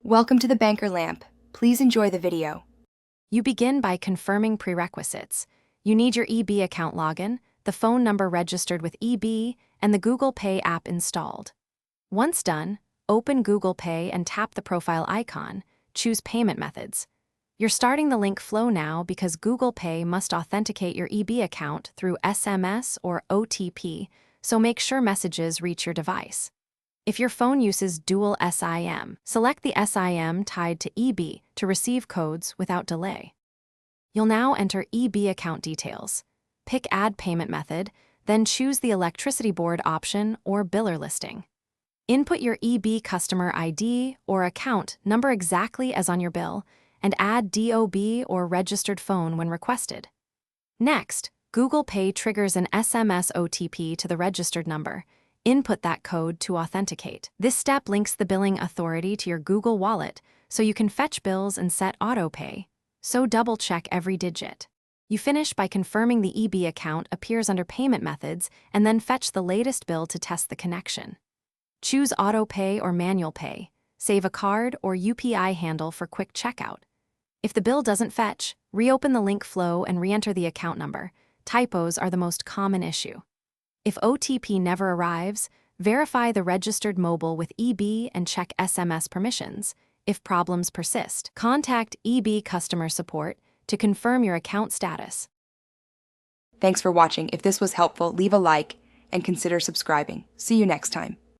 Welcome to the Banker Lamp. Please enjoy the video. You begin by confirming prerequisites. You need your EB account login, the phone number registered with EB, and the Google Pay app installed. Once done, open Google Pay and tap the profile icon. Choose payment methods. You're starting the link flow now because Google Pay must authenticate your EB account through SMS or OTP, so make sure messages reach your device. If your phone uses dual SIM, select the SIM tied to EB to receive codes without delay. You'll now enter EB account details. Pick Add Payment Method, then choose the electricity board option or biller listing. Input your EB customer ID or account number exactly as on your bill, and add DOB or registered phone when requested. Next, Google Pay triggers an SMS OTP to the registered number. Input that code to authenticate. This step links the billing authority to your Google Wallet so you can fetch bills and set autopay. So double-check every digit. You finish by confirming the EB account appears under Payment Methods and then fetch the latest bill to test the connection. Choose autopay or manual pay. Save a card or UPI handle for quick checkout. If the bill doesn't fetch, reopen the link flow and re-enter the account number. Typos are the most common issue. If OTP never arrives, verify the registered mobile with EB and check SMS permissions. If problems persist, contact EB customer support to confirm your account status. Thanks for watching. If this was helpful, leave a like and consider subscribing. See you next time.